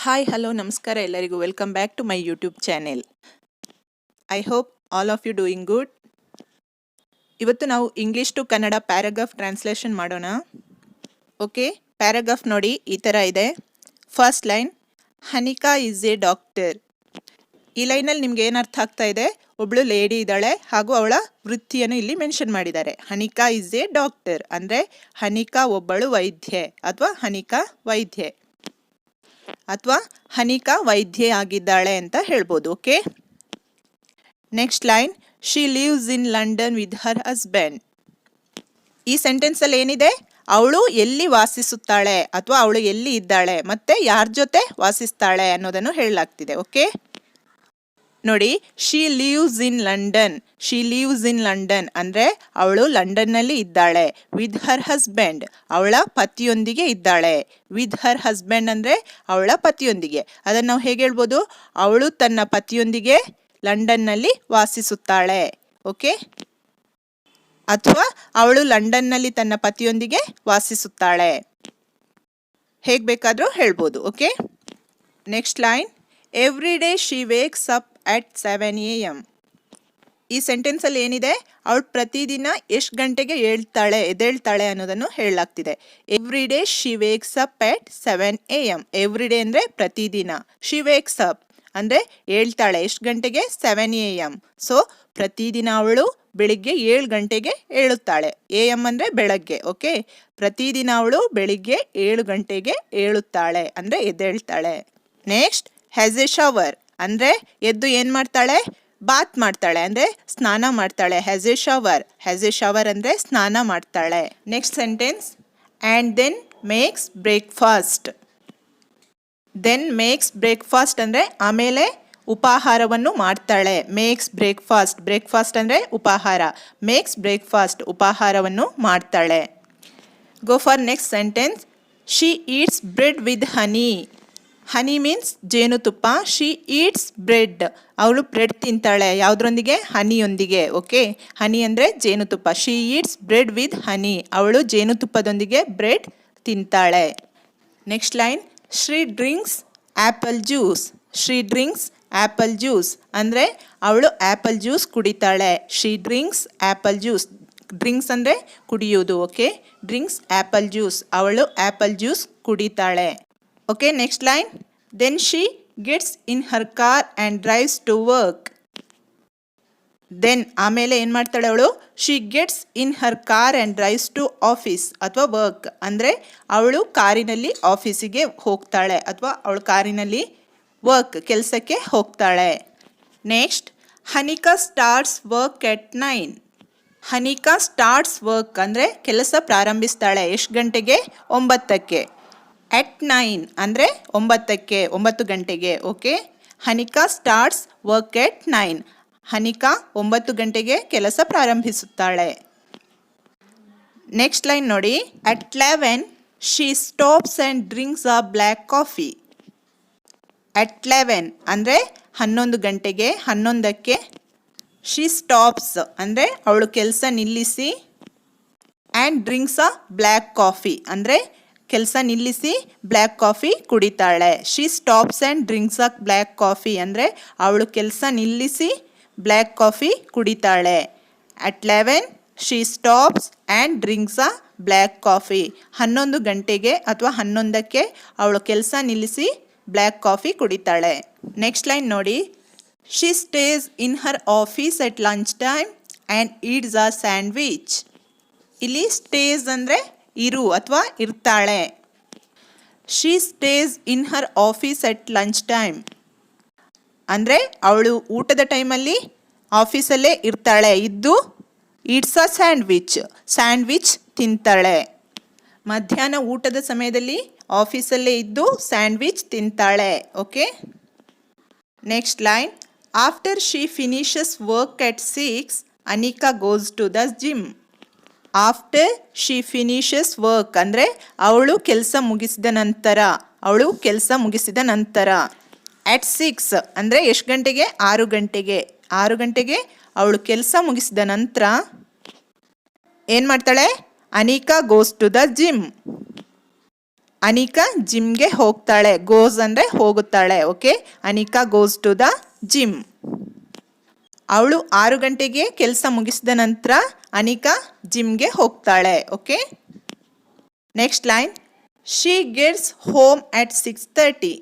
Hi hello ನಮಸ್ಕಾರ ಎಲ್ಲರಿಗೂ welcome back to my YouTube channel. I hope all of you doing good. ಇವತ್ತು ನಾವು English to Kannada paragraph translation ಮಾಡೋಣ. Okay, paragraph ನೋಡಿ ಈ ಥರ ಇದೆ. First line, Hanika is a doctor. ಈ ಲೈನಲ್ಲಿ ನಿಮ್ಗೆ ಏನು ಅರ್ಥ ಆಗ್ತಾ ಇದೆ? ಒಬ್ಳು ಲೇಡಿ ಇದ್ದಾಳೆ ಹಾಗೂ ಅವಳ ವೃತ್ತಿಯನ್ನು ಇಲ್ಲಿ ಮೆನ್ಷನ್ ಮಾಡಿದ್ದಾರೆ. ಹನಿಕಾ ಈಸ್ ಎ ಡಾಕ್ಟರ್ ಅಂದರೆ ಹನಿಕಾ ಒಬ್ಬಳು ವೈದ್ಯೆ ಅಥವಾ ಹನಿಕಾ ವೈದ್ಯೆ ಅಥವಾ ಹನಿಕಾ ವೈದ್ಯೆ ಆಗಿದ್ದಾಳೆ ಅಂತ ಹೇಳ್ಬೋದು. Okay, next line, she lives in London with her husband. ಈ ಸೆಂಟೆನ್ಸಲ್ಲಿ ಏನಿದೆ? ಅವಳು ಎಲ್ಲಿ ವಾಸಿಸುತ್ತಾಳೆ ಅಥವಾ ಅವಳು ಎಲ್ಲಿ ಇದ್ದಾಳೆ ಮತ್ತೆ ಯಾರ ಜೊತೆ ವಾಸಿಸ್ತಾಳೆ ಅನ್ನೋದನ್ನು ಹೇಳಲಾಗ್ತಿದೆ. ಓಕೆ ನೋಡಿ, she lives in London. She lives in London ಅಂದರೆ ಅವಳು ಲಂಡನ್ನಲ್ಲಿ ಇದ್ದಾಳೆ. ವಿತ್ ಹರ್ ಹಸ್ಬೆಂಡ್, ಅವಳ ಪತಿಯೊಂದಿಗೆ ಇದ್ದಾಳೆ. ವಿತ್ ಹರ್ ಹಸ್ಬೆಂಡ್ ಅಂದರೆ ಅವಳ ಪತಿಯೊಂದಿಗೆ. ಅದನ್ನು ನಾವು ಹೇಗೆ ಹೇಳ್ಬೋದು? ಅವಳು ತನ್ನ ಪತಿಯೊಂದಿಗೆ ಲಂಡನ್ನಲ್ಲಿ ವಾಸಿಸುತ್ತಾಳೆ. ಓಕೆ, ಅಥವಾ ಅವಳು ಲಂಡನ್ನಲ್ಲಿ ತನ್ನ ಪತಿಯೊಂದಿಗೆ ವಾಸಿಸುತ್ತಾಳೆ, ಹೇಗೆ ಬೇಕಾದರೂ ಹೇಳ್ಬೋದು. Okay, next line, every day she wakes up at 7 AM. ಈ ಸೆಂಟೆನ್ಸಲ್ಲಿ ಏನಿದೆ? ಅವಳು ಪ್ರತಿದಿನ ಎಷ್ಟು ಗಂಟೆಗೆ ಎದ್ದೇಳ್ತಾಳೆ ಅನ್ನೋದನ್ನು ಹೇಳಲಾಗ್ತಿದೆ. Every day she wakes up at 7 AM. Every day ಅಂದರೆ ಪ್ರತಿದಿನ. ಶಿ ವೇಕ್ಸ್ ಅಪ್ ಅಂದರೆ ಹೇಳ್ತಾಳೆ ಎಷ್ಟು ಗಂಟೆಗೆ? 7 AM. ಸೊ ಪ್ರತಿದಿನ ಅವಳು ಬೆಳಿಗ್ಗೆ 7 ಗಂಟೆಗೆ ಏಳುತ್ತಾಳೆ. AM ಅಂದರೆ ಬೆಳಗ್ಗೆ. ಓಕೆ, ಪ್ರತಿದಿನ ಅವಳು ಬೆಳಿಗ್ಗೆ 7 ಗಂಟೆಗೆ ಏಳುತ್ತಾಳೆ ಅಂದರೆ ಎದ್ದೇಳ್ತಾಳೆ. ನೆಕ್ಸ್ಟ್, ಹ್ಯಾಸ್ ಎ ಶವರ್ ಅಂದರೆ ಎದ್ದು ಏನು ಮಾಡ್ತಾಳೆ? ಬಾತ್ ಮಾಡ್ತಾಳೆ ಅಂದರೆ ಸ್ನಾನ ಮಾಡ್ತಾಳೆ. Has a shower. Has a shower ಅಂದರೆ ಸ್ನಾನ ಮಾಡ್ತಾಳೆ. Next sentence, and then makes breakfast. Then makes breakfast ಅಂದರೆ ಆಮೇಲೆ ಉಪಾಹಾರವನ್ನು ಮಾಡ್ತಾಳೆ. Makes breakfast. ಬ್ರೇಕ್ಫಾಸ್ಟ್ ಅಂದರೆ ಉಪಾಹಾರ. ಮೇಕ್ಸ್ ಬ್ರೇಕ್ಫಾಸ್ಟ್ ಉಪಾಹಾರವನ್ನು ಮಾಡ್ತಾಳೆ. Go for next sentence, she eats bread with honey. Honey means ಜೇನುತುಪ್ಪ. ಶಿ ಈಟ್ಸ್ ಬ್ರೆಡ್, ಅವಳು ಬ್ರೆಡ್ ತಿಂತಾಳೆ. ಯಾವುದರೊಂದಿಗೆ? ಹನಿಯೊಂದಿಗೆ. ಓಕೆ, ಹನಿ ಅಂದರೆ ಜೇನುತುಪ್ಪ. She eats bread with honey, ಅವಳು ಜೇನುತುಪ್ಪದೊಂದಿಗೆ ಬ್ರೆಡ್ ತಿಂತಾಳೆ. Next line, she drinks apple juice. She drinks apple juice ಅಂದರೆ ಅವಳು ಆ್ಯಪಲ್ ಜ್ಯೂಸ್ ಕುಡಿತಾಳೆ. She drinks apple juice. Drinks ಅಂದರೆ ಕುಡಿಯೋದು. ಓಕೆ, ಡ್ರಿಂಕ್ಸ್ ಆ್ಯಪಲ್ ಜ್ಯೂಸ್, ಅವಳು ಆ್ಯಪಲ್ ಜ್ಯೂಸ್ ಕುಡಿತಾಳೆ. Okay, next line, then she gets in her car and drives to work. Then ಆಮೇಲೆ ಏನು ಮಾಡ್ತಾಳೆ ಅವಳು? She gets in her car and drives to office ಅಥವಾ work ಅಂದರೆ ಅವಳು ಕಾರಿನಲ್ಲಿ ಆಫೀಸಿಗೆ ಹೋಗ್ತಾಳೆ ಅಥವಾ ಅವಳು ಕಾರಿನಲ್ಲಿ ವರ್ಕ್ ಕೆಲಸಕ್ಕೆ ಹೋಗ್ತಾಳೆ. ನೆಕ್ಸ್ಟ್, ಹನಿಕಾ ಸ್ಟಾರ್ಟ್ಸ್ ವರ್ಕ್ ಎಟ್ 9. ಹನಿಕಾ ಸ್ಟಾರ್ಟ್ಸ್ ವರ್ಕ್ ಅಂದರೆ ಕೆಲಸ ಪ್ರಾರಂಭಿಸ್ತಾಳೆ. ಎಷ್ಟು ಗಂಟೆಗೆ? 9ಕ್ಕೆ. ಎಟ್ 9 ಅಂದರೆ 9ಕ್ಕೆ, 9 ಗಂಟೆಗೆ. ಓಕೆ, ಹನಿಕಾ ಸ್ಟಾರ್ಟ್ಸ್ ವರ್ಕ್ ಎಟ್ 9. ಹನಿಕಾ 9 ಗಂಟೆಗೆ ಕೆಲಸ ಪ್ರಾರಂಭಿಸುತ್ತಾಳೆ. ನೆಕ್ಸ್ಟ್ ಲೈನ್ ನೋಡಿ, at 11 she stops and drinks a black coffee. At 11 ಅಂದರೆ 11 ಗಂಟೆಗೆ, 11ಕ್ಕೆ. ಶಿ ಸ್ಟಾಪ್ಸ್ ಅಂದರೆ ಅವಳು ಕೆಲಸ ನಿಲ್ಲಿಸಿ, and drinks a black coffee ಅಂದರೆ ಕೆಲಸ ನಿಲ್ಲಿಸಿ ಬ್ಲ್ಯಾಕ್ ಕಾಫಿ ಕುಡಿತಾಳೆ. She stops and drinks a black coffee ಅಂದರೆ ಅವಳು ಕೆಲಸ ನಿಲ್ಲಿಸಿ ಬ್ಲ್ಯಾಕ್ ಕಾಫಿ ಕುಡಿತಾಳೆ. At 11 she stops and drinks a black coffee. 11 ಗಂಟೆಗೆ ಅಥವಾ 11ಕ್ಕೆ ಅವಳು ಕೆಲಸ ನಿಲ್ಲಿಸಿ ಬ್ಲ್ಯಾಕ್ ಕಾಫಿ ಕುಡಿತಾಳೆ. ನೆಕ್ಸ್ಟ್ ಲೈನ್ ನೋಡಿ, she stays in her office at lunch time and eats a sandwich. ಇಲ್ಲಿ ಸ್ಟೇಸ್ ಅಂದರೆ ಇರು ಅಥವಾ ಇರ್ತಾಳೆ. She stays in her office at lunch time ಅಂದರೆ ಅವಳು ಊಟದ ಟೈಮಲ್ಲಿ ಆಫೀಸಲ್ಲೇ ಇರ್ತಾಳೆ. ಇದ್ದು ಈಟ್ಸ್ ಅ ಸ್ಯಾಂಡ್ವಿಚ್, ಸ್ಯಾಂಡ್ವಿಚ್ ತಿಂತಾಳೆ. ಮಧ್ಯಾಹ್ನ ಊಟದ ಸಮಯದಲ್ಲಿ ಆಫೀಸಲ್ಲೇ ಇದ್ದು ಸ್ಯಾಂಡ್ವಿಚ್ ತಿಂತಾಳೆ. Okay, next line, after she finishes work at 6 Anika goes to the gym. After she finishes work ಅಂದರೆ ಅವಳು ಕೆಲಸ ಮುಗಿಸಿದ ನಂತರ. ಅವಳು ಕೆಲಸ ಮುಗಿಸಿದ ನಂತರ. ಅಟ್ 6 ಅಂದರೆ ಎಷ್ಟು ಗಂಟೆಗೆ? 6 ಗಂಟೆಗೆ. 6 ಗಂಟೆಗೆ ಅವಳು ಕೆಲಸ ಮುಗಿಸಿದ ನಂತರ ಏನು ಮಾಡ್ತಾಳೆ? Anika goes to the gym. Anika ಜಿಮ್ಗೆ ಹೋಗ್ತಾಳೆ. ಗೋಸ್ ಅಂದರೆ ಹೋಗುತ್ತಾಳೆ. Okay, Anika goes to the gym. ಅವಳು 6 ಗಂಟೆಗೆ ಕೆಲಸ ಮುಗಿಸಿದ ನಂತರ ಅನಿಕಾ ಜಿಮ್ಗೆ ಹೋಗ್ತಾಳೆ. Okay, next line, she gets home at 6:30.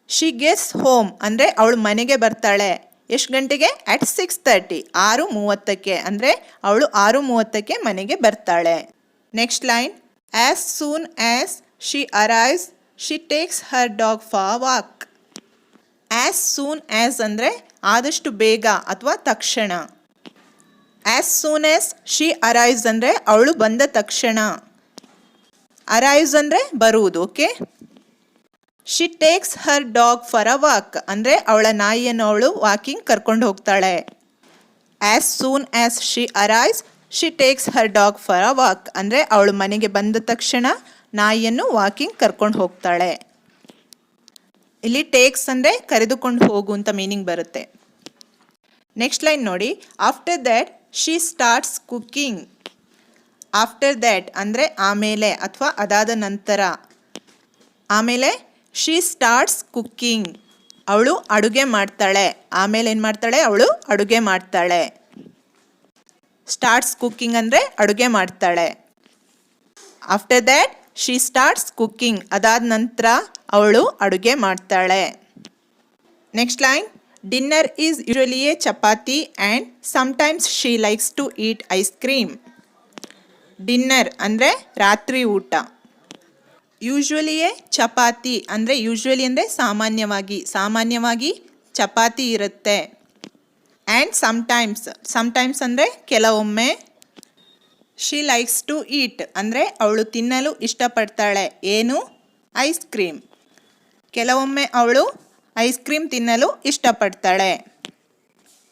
She gets home ಅಂದರೆ ಅವಳು ಮನೆಗೆ ಬರ್ತಾಳೆ. ಎಷ್ಟು ಗಂಟೆಗೆ? ಅಟ್ 6:30, 6:30ಕ್ಕೆ. ಅಂದರೆ ಅವಳು 6:30ಕ್ಕೆ ಮನೆಗೆ ಬರ್ತಾಳೆ. Next line, as soon as she arrives she takes her dog for walk. As soon as ಅಂದರೆ ಆದಷ್ಟು ಬೇಗ ಅಥವಾ ತಕ್ಷಣ. As soon as she arrives ಅಂದರೆ ಅವಳು ಬಂದ ತಕ್ಷಣ. ಅರೈವ್ಸ್ ಅಂದರೆ ಬರುವುದು. Okay, she takes her dog for a walk ಅಂದರೆ ಅವಳ ನಾಯಿಯನ್ನು ಅವಳು ವಾಕಿಂಗ್ ಕರ್ಕೊಂಡು ಹೋಗ್ತಾಳೆ. As soon as she arrives she takes her dog for a walk ಅಂದರೆ ಅವಳು ಮನೆಗೆ ಬಂದ ತಕ್ಷಣ ನಾಯಿಯನ್ನು ವಾಕಿಂಗ್ ಕರ್ಕೊಂಡು ಹೋಗ್ತಾಳೆ. ಇಲ್ಲಿ ಟೇಕ್ಸ್ ಅಂದರೆ ಕರೆದುಕೊಂಡು ಹೋಗು ಅಂತ ಮೀನಿಂಗ್ ಬರುತ್ತೆ. ನೆಕ್ಸ್ಟ್ ಲೈನ್ ನೋಡಿ, after that she starts cooking. After that ಅಂದರೆ ಆಮೇಲೆ ಅಥವಾ ಅದಾದ ನಂತರ. ಆಮೇಲೆ ಶಿ ಸ್ಟಾರ್ಟ್ಸ್ ಕುಕ್ಕಿಂಗ್ ಅವಳು ಅಡುಗೆ ಮಾಡ್ತಾಳೆ. ಆಮೇಲೆ ಏನು ಮಾಡ್ತಾಳೆ? ಅವಳು ಅಡುಗೆ ಮಾಡ್ತಾಳೆ. ಸ್ಟಾರ್ಟ್ಸ್ ಕುಕ್ಕಿಂಗ್ ಅಂದರೆ ಅಡುಗೆ ಮಾಡ್ತಾಳೆ. After that she starts cooking ಅದಾದ ನಂತರ ಅವಳು ಅಡುಗೆ ಮಾಡ್ತಾಳೆ. Next line, dinner is usually a chapati and sometimes she likes to eat ice cream. Dinner ಅಂದರೆ ರಾತ್ರಿ ಊಟ. ಯೂಶುವಲಿಯೇ ಚಪಾತಿ ಅಂದರೆ ಯೂಶುವಲಿ ಅಂದರೆ ಸಾಮಾನ್ಯವಾಗಿ ಚಪಾತಿ ಇರುತ್ತೆ. ಆ್ಯಂಡ್ ಸಮ್ಟೈಮ್ಸ್ ಅಂದರೆ ಕೆಲವೊಮ್ಮೆ. ಶಿ ಲೈಕ್ಸ್ ಟು ಈಟ್ ಅಂದರೆ ಅವಳು ತಿನ್ನಲು ಇಷ್ಟಪಡ್ತಾಳೆ. ಏನು? Ice cream. ಕೆಲವೊಮ್ಮೆ ಅವಳು ಐಸ್ ಕ್ರೀಮ್ ತಿನ್ನಲು ಇಷ್ಟಪಡ್ತಾಳೆ.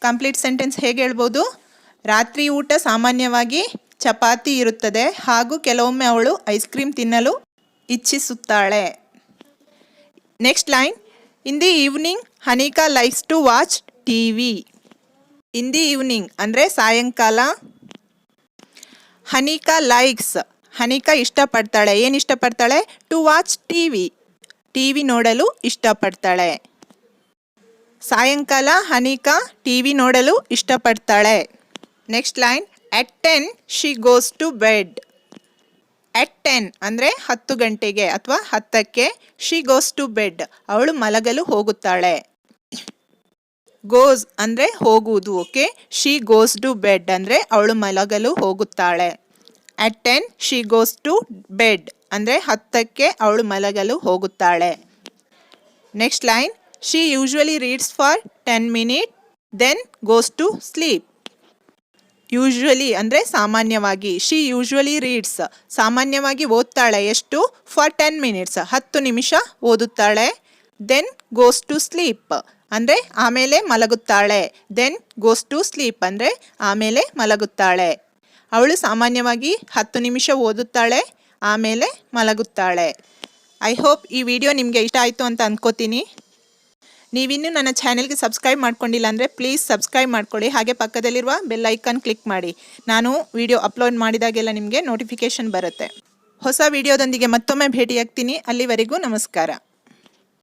ಕಂಪ್ಲೀಟ್ ಸೆಂಟೆನ್ಸ್ ಹೇಗೆ ಹೇಳ್ಬೋದು? ರಾತ್ರಿ ಊಟ ಸಾಮಾನ್ಯವಾಗಿ ಚಪಾತಿ ಇರುತ್ತದೆ ಹಾಗೂ ಕೆಲವೊಮ್ಮೆ ಅವಳು ಐಸ್ ಕ್ರೀಮ್ ತಿನ್ನಲು ಇಚ್ಛಿಸುತ್ತಾಳೆ. Next line, in the evening Hanika likes to watch TV. In the evening ಅಂದರೆ ಸಾಯಂಕಾಲ. ಹನಿಕಾ ಲೈಕ್ಸ್ ಹನಿಕಾ ಇಷ್ಟಪಡ್ತಾಳೆ. ಏನು ಇಷ್ಟಪಡ್ತಾಳೆ? ಟು ವಾಚ್ ಟಿವಿ ನೋಡಲು ಇಷ್ಟಪಡ್ತಾಳೆ. ಸಾಯಂಕಾಲ ಹನಿಕಾ ಟಿವಿ ನೋಡಲು ಇಷ್ಟಪಡ್ತಾಳೆ. Next line, at 10 she goes to bed. At 10 ಅಂದರೆ 10 ಗಂಟೆಗೆ ಅಥವಾ 10ಕ್ಕೆ. ಶಿ ಗೋಸ್ ಟು ಬೆಡ್ ಅವಳು ಮಲಗಲು ಹೋಗುತ್ತಾಳೆ. ಗೋಸ್ ಅಂದರೆ ಹೋಗುವುದು. Okay, she goes to bed ಅಂದರೆ ಅವಳು ಮಲಗಲು ಹೋಗುತ್ತಾಳೆ. At 10 she goes to bed ಅಂದರೆ 10ಕ್ಕೆ ಅವಳು ಮಲಗಲು ಹೋಗುತ್ತಾಳೆ. Next line, she usually reads for 10 minutes then goes to sleep. Usually ಅಂದರೆ ಸಾಮಾನ್ಯವಾಗಿ. ಶಿ ಯೂಶುವಲಿ ರೀಡ್ಸ್ ಸಾಮಾನ್ಯವಾಗಿ ಓದ್ತಾಳೆ. ಎಷ್ಟು? ಫಾರ್ 10 minutes 10 ನಿಮಿಷ ಓದುತ್ತಾಳೆ. ದೆನ್ ಗೋಸ್ ಟು ಸ್ಲೀಪ್ ಅಂದರೆ ಆಮೇಲೆ ಮಲಗುತ್ತಾಳೆ. ದೆನ್ ಗೋಸ್ ಟು ಸ್ಲೀಪ್ ಅಂದರೆ ಆಮೇಲೆ ಮಲಗುತ್ತಾಳೆ. ಅವಳು ಸಾಮಾನ್ಯವಾಗಿ 10 ನಿಮಿಷ ಓದುತ್ತಾಳೆ, ಆಮೇಲೆ ಮಲಗುತ್ತಾಳೆ. ಐ ಹೋಪ್ ಈ ವಿಡಿಯೋ ನಿಮಗೆ ಇಷ್ಟ ಆಯಿತು ಅಂತ ಅಂದ್ಕೋತೀನಿ. ನೀವಿನ್ನೂ ನನ್ನ ಚಾನೆಲ್ಗೆ ಸಬ್ಸ್ಕ್ರೈಬ್ ಮಾಡ್ಕೊಂಡಿಲ್ಲ ಅಂದರೆ ಪ್ಲೀಸ್ ಸಬ್ಸ್ಕ್ರೈಬ್ ಮಾಡ್ಕೊಳ್ಳಿ. ಹಾಗೆ ಪಕ್ಕದಲ್ಲಿರುವ ಬೆಲ್ ಐಕಾನ್ ಕ್ಲಿಕ್ ಮಾಡಿ. ನಾನು ವಿಡಿಯೋ ಅಪ್ಲೋಡ್ ಮಾಡಿದಾಗೆಲ್ಲ ನಿಮಗೆ ನೋಟಿಫಿಕೇಷನ್ ಬರುತ್ತೆ. ಹೊಸ ವಿಡಿಯೋದೊಂದಿಗೆ ಮತ್ತೊಮ್ಮೆ ಭೇಟಿಯಾಗ್ತೀನಿ. ಅಲ್ಲಿವರೆಗೂ ನಮಸ್ಕಾರ.